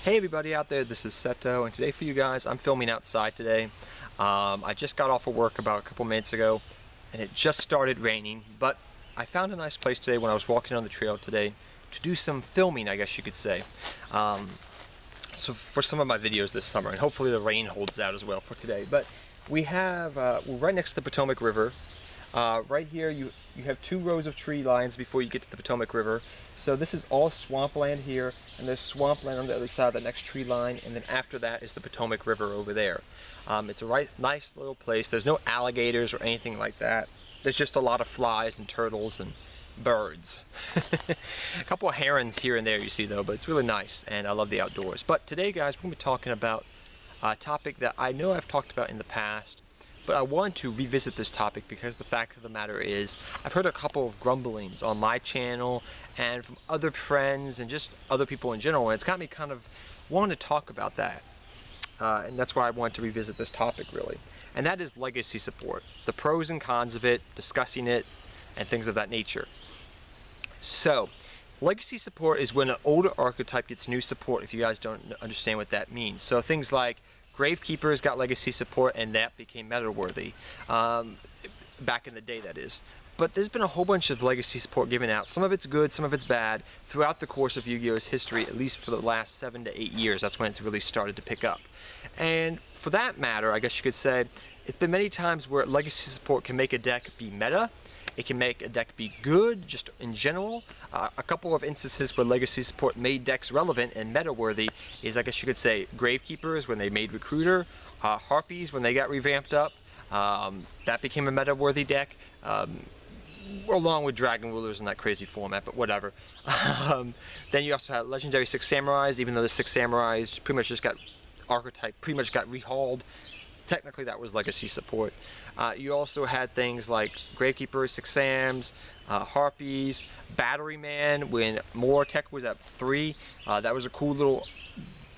Hey everybody out there, this is Seto, and today for you guys, I'm filming outside today. I just got off of work about a couple minutes ago, and it just started raining, but I found a nice place today when I was walking on the trail today to do some filming, I guess you could say. So for some of my videos this summer, and hopefully the rain holds out as well for today. But we have, we're right next to the Potomac River. Right here you have two rows of tree lines before you get to the Potomac River. So this is all swampland here, and there's swampland on the other side of the next tree line, and then after that is the Potomac River over there. It's a nice little place. There's no alligators or anything like that. There's just a lot of flies and turtles and birds. A couple of herons here and there you see though, but it's really nice, and I love the outdoors. But today guys, we're going to be talking about a topic that I know I've talked about in the past, but I want to revisit this topic because the fact of the matter is I've heard a couple of grumblings on my channel and from other friends and just other people in general, and it's got me kind of wanting to talk about that. And that's why I want to revisit this topic really. And that is legacy support. The pros and cons of it, discussing it, and things of that nature. So, legacy support is when an older archetype gets new support, if you guys don't understand what that means. So things like Gravekeepers got legacy support, and that became meta-worthy. Back in the day, that is. But there's been a whole bunch of legacy support given out. Some of it's good, some of it's bad, throughout the course of Yu-Gi-Oh's history, at least for the last 7 to 8 years. That's when it's really started to pick up. And for that matter, I guess you could say, it's been many times where legacy support can make a deck be meta. It can make a deck be good, just in general. A couple of instances where legacy support made decks relevant and meta-worthy is, I guess you could say, Gravekeepers when they made Recruiter, Harpies when they got revamped up. That became a meta-worthy deck, along with Dragon Rulers in that crazy format, but whatever. Then you also had Legendary Six Samurais, even though the Six Samurais pretty much just got archetype, pretty much got rehauled. Technically that was legacy support. You also had things like Gravekeepers, Six Sams, Harpies, Battery Man when More Tech was at 3. That was a cool little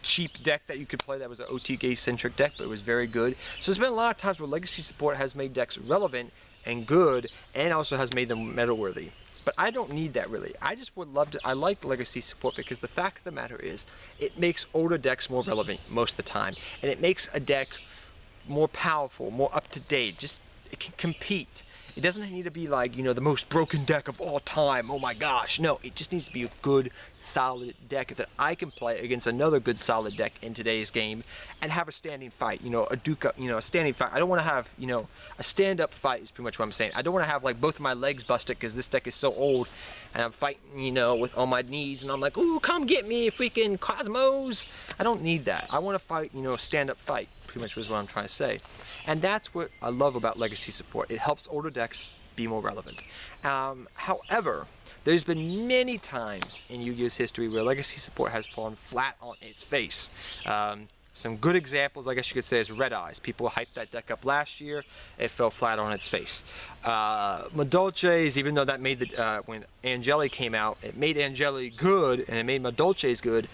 cheap deck that you could play. That was an OTK centric deck, but it was very good. So there's been a lot of times where legacy support has made decks relevant and good, and also has made them meta-worthy. But I don't need that really. I just would love to, I like legacy support because the fact of the matter is it makes older decks more relevant most of the time, and it makes a deck more powerful, more up-to-date. Just, it can compete. It doesn't need to be like, you know, the most broken deck of all time. Oh my gosh. No, it just needs to be a good, solid deck that I can play against another good, solid deck in today's game and have a standing fight. You know, a standing fight. I don't want to have, you know, a stand-up fight is pretty much what I'm saying. I don't want to have like both of my legs busted because this deck is so old and I'm fighting, you know, with on my knees and I'm like, ooh, come get me, freaking Cosmos. I don't need that. I want to fight, you know, a stand-up fight. Pretty much was what I'm trying to say. And that's what I love about legacy support. It helps older decks be more relevant. However, there's been many times in Yu-Gi-Oh's history where legacy support has fallen flat on its face. Some good examples, I guess you could say, is Red Eyes. People hyped that deck up last year. It fell flat on its face. Madolches, even though that made the when Angeli came out, it made Angeli good and it made Madolches good,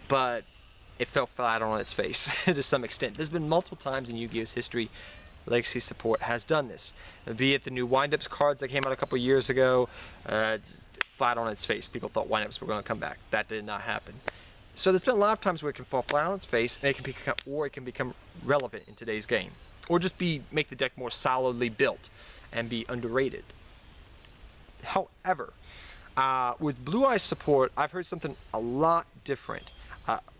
but it fell flat on its face to some extent. There's been multiple times in Yu-Gi-Oh's history legacy support has done this. Be it the new Wind-Ups cards that came out a couple years ago, flat on its face. People thought Wind-Ups were going to come back. That did not happen. So there's been a lot of times where it can fall flat on its face, and it can become relevant in today's game, or just make the deck more solidly built and be underrated. However, with Blue Eyes support, I've heard something a lot different.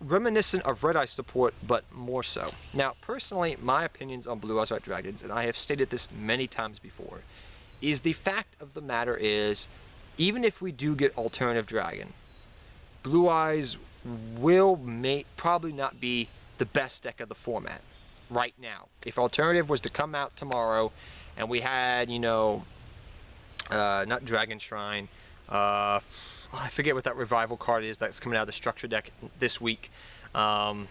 Reminiscent of Red Eye support, but more so. Now, personally, my opinions on Blue Eyes White Dragons, and I have stated this many times before, is the fact of the matter is, even if we do get Alternative Dragon, Blue Eyes will probably not be the best deck of the format right now. If Alternative was to come out tomorrow, and we had, you know, not Dragon Shrine, I forget what that revival card is that's coming out of the structure deck this week. I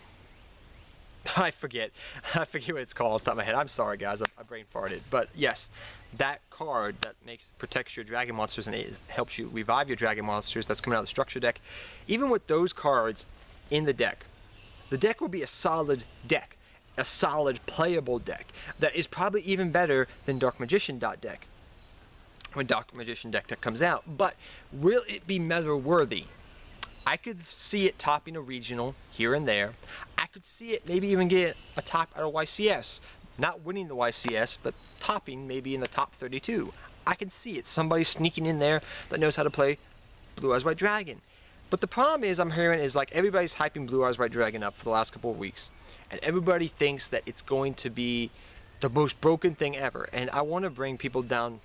forget what it's called off the top of my head. I'm sorry guys, I brain farted. But yes, that card that protects your dragon monsters and helps you revive your dragon monsters that's coming out of the structure deck. Even with those cards in the deck will be a solid deck. A solid playable deck that is probably even better than Dark Magician deck when Dark Magician deck comes out. But will it be meta worthy? I could see it topping a regional here and there. I could see it maybe even get a top at a YCS. Not winning the YCS, but topping maybe in the top 32. I can see it. Somebody sneaking in there that knows how to play Blue Eyes White Dragon. But the problem is, I'm hearing is like everybody's hyping Blue Eyes White Dragon up for the last couple of weeks. And everybody thinks that it's going to be the most broken thing ever. And I want to bring people down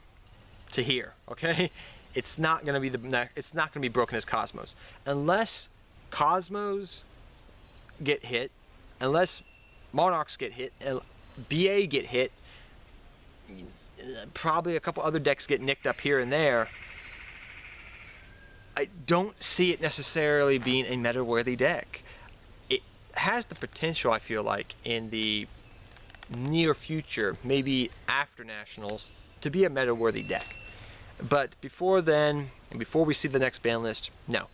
to here, okay? It's not going to be it's not going to be broken as Cosmos. Unless Cosmos get hit, unless Monarchs get hit, and BA get hit, probably a couple other decks get nicked up here and there. I don't see it necessarily being a meta-worthy deck. It has the potential, I feel like, in the near future, maybe after Nationals, to be a meta-worthy deck. But before then, and before we see the next ban list, no,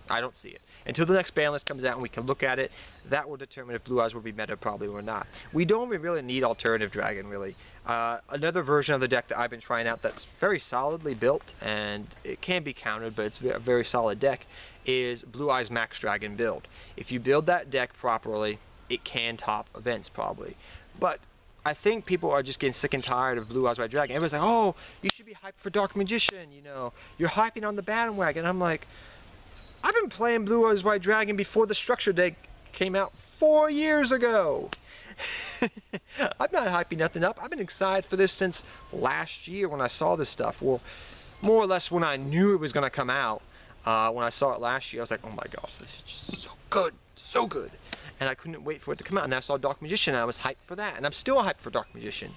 I don't see it. Until the next ban list comes out and we can look at it, that will determine if Blue Eyes will be meta probably or not. We don't really need Alternative Dragon, really. Another version of the deck that I've been trying out that's very solidly built, and it can be countered, but it's a very solid deck, is Blue Eyes Max Dragon build. If you build that deck properly, it can top events probably. But I think people are just getting sick and tired of Blue Eyes White Dragon. Everybody's like, oh, you should be hyped for Dark Magician, you know. You're hyping on the bandwagon. I'm like, I've been playing Blue Eyes White Dragon before the structure deck came out 4 years ago. I'm not hyping nothing up. I've been excited for this since last year when I saw this stuff. Well, more or less when I knew it was going to come out. When I saw it last year, I was like, oh my gosh, this is just so good, so good. And I couldn't wait for it to come out. And I saw Dark Magician, and I was hyped for that. And I'm still hyped for Dark Magician.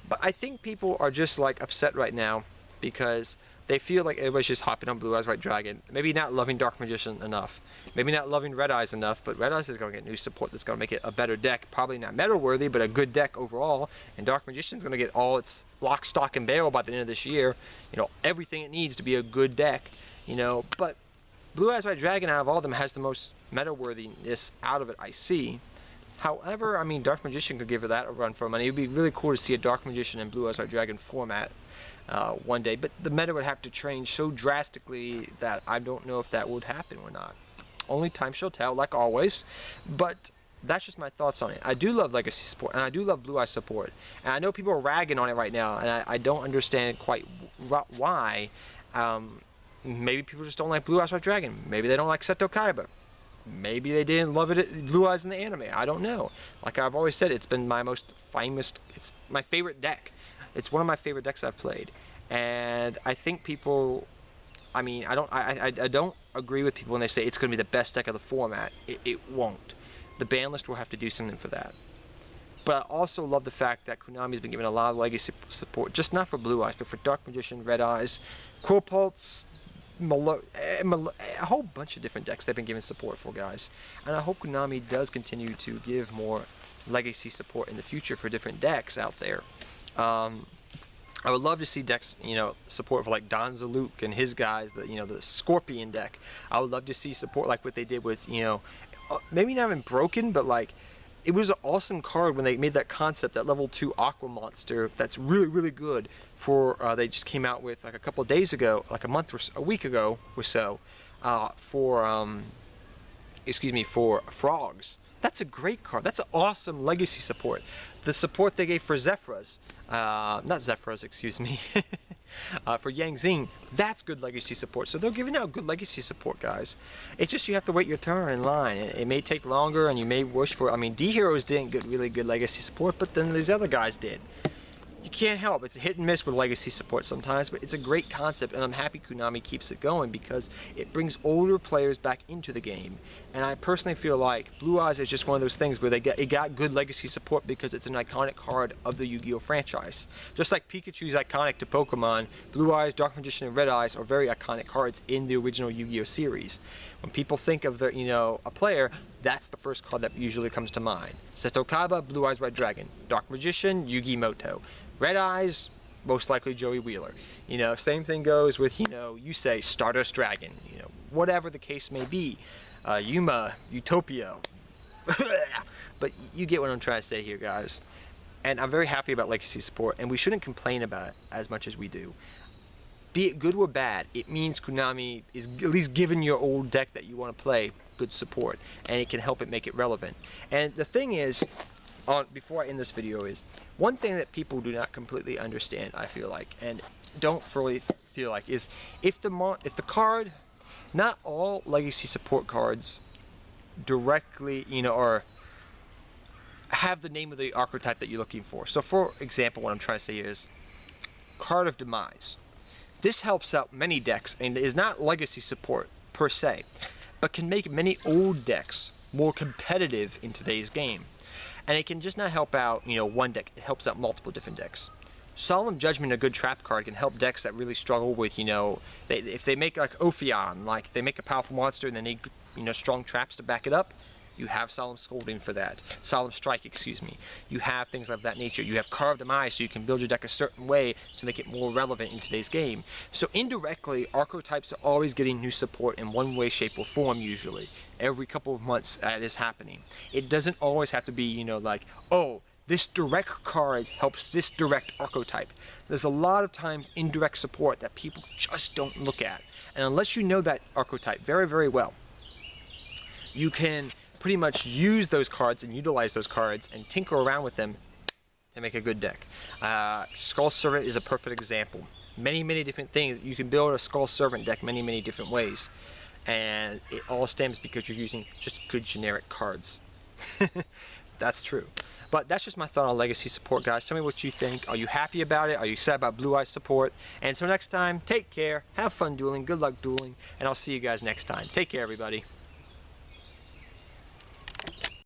But I think people are just like upset right now because they feel like everybody's just hopping on Blue Eyes White Dragon. Maybe not loving Dark Magician enough. Maybe not loving Red Eyes enough, but Red Eyes is going to get new support that's going to make it a better deck. Probably not meta-worthy, but a good deck overall. And Dark Magician's going to get all its lock, stock, and barrel by the end of this year. You know, everything it needs to be a good deck. You know, but Blue Eyes White Dragon out of all of them has the most meta-worthiness out of it, I see. However, I mean, Dark Magician could give it that a run for money. It would be really cool to see a Dark Magician and Blue Eyes White Dragon format one day. But the meta would have to change so drastically that I don't know if that would happen or not. Only time shall tell, like always. But that's just my thoughts on it. I do love Legacy support, and I do love Blue Eyes support. And I know people are ragging on it right now, and I don't understand quite why. Maybe people just don't like Blue Eyes White Dragon. Maybe they don't like Seto Kaiba. Maybe they didn't love it Blue Eyes in the anime. I don't know. Like I've always said, it's been my most famous, it's my favorite deck. It's one of my favorite decks I've played. And I think people, I mean, I don't agree with people when they say it's going to be the best deck of the format. It won't. The ban list will have to do something for that. But I also love the fact that Konami's been given a lot of legacy support, just not for Blue Eyes, but for Dark Magician, Red Eyes, Quillpulse, a whole bunch of different decks they've been giving support for, guys. And I hope Konami does continue to give more legacy support in the future for different decks out there. I would love to see decks, you know, support for like Don Zaluk and his guys, the Scorpion deck. I would love to see support like what they did with, you know, maybe not even Broken, but like it was an awesome card when they made that concept, that level 2 Aqua Monster. That's really, really good. For they just came out with like a couple of days ago, like a week ago or so, for Frogs. That's a great card. That's an awesome legacy support. The support they gave for Zephyrs, not Zephyrs, excuse me, for Yang Zing, that's good legacy support. So they're giving out good legacy support, guys. It's just you have to wait your turn in line. It may take longer, and you may wish for. I mean, D Heroes didn't get really good legacy support, but then these other guys did. You can't help. It's a hit and miss with legacy support sometimes, but it's a great concept, and I'm happy Konami keeps it going because it brings older players back into the game. And I personally feel like Blue Eyes is just one of those things where it got good legacy support because it's an iconic card of the Yu-Gi-Oh franchise. Just like Pikachu's iconic to Pokemon, Blue Eyes, Dark Magician, and Red Eyes are very iconic cards in the original Yu-Gi-Oh series. When people think of a player, that's the first card that usually comes to mind. Seto Kaiba, Blue Eyes White Dragon. Dark Magician, Yugi Muto. Red Eyes, most likely Joey Wheeler. You know, same thing goes with, you say Stardust Dragon. Whatever the case may be. Yuma, Utopia. But you get what I'm trying to say here, guys. And I'm very happy about legacy support, and we shouldn't complain about it as much as we do. be it good or bad, it means Konami is at least giving your old deck that you want to play good support, and it can help it make it relevant. And the thing is, before I end this video, is one thing that people do not completely understand, I feel like, and don't really feel like, is if the card, not all legacy support cards directly, or have the name of the archetype that you're looking for. So for example, what I'm trying to say is Card of Demise. This helps out many decks and is not legacy support per se, but can make many old decks more competitive in today's game. And it can just not help out, one deck, it helps out multiple different decks. Solemn Judgment, a good trap card, can help decks that really struggle with, if they make like Ophion, like they make a powerful monster and they need, strong traps to back it up, you have Solemn Scolding for that. Solemn Strike, excuse me. You have things of that nature. You have Carved Demise, so you can build your deck a certain way to make it more relevant in today's game. So indirectly, archetypes are always getting new support in one way, shape, or form usually. Every couple of months that is happening. It doesn't always have to be, like, oh, this direct card helps this direct archetype. There's a lot of times indirect support that people just don't look at. And unless you know that archetype very, very well, you can pretty much use those cards and utilize those cards and tinker around with them to make a good deck. Skull Servant is a perfect example. Many different things. You can build a Skull Servant deck many different ways. And it all stems because you're using just good generic cards. That's true. But that's just my thought on legacy support, guys. Tell me what you think. Are you happy about it? Are you sad about Blue Eye support? And until next time, take care. Have fun dueling. Good luck dueling. And I'll see you guys next time. Take care, everybody.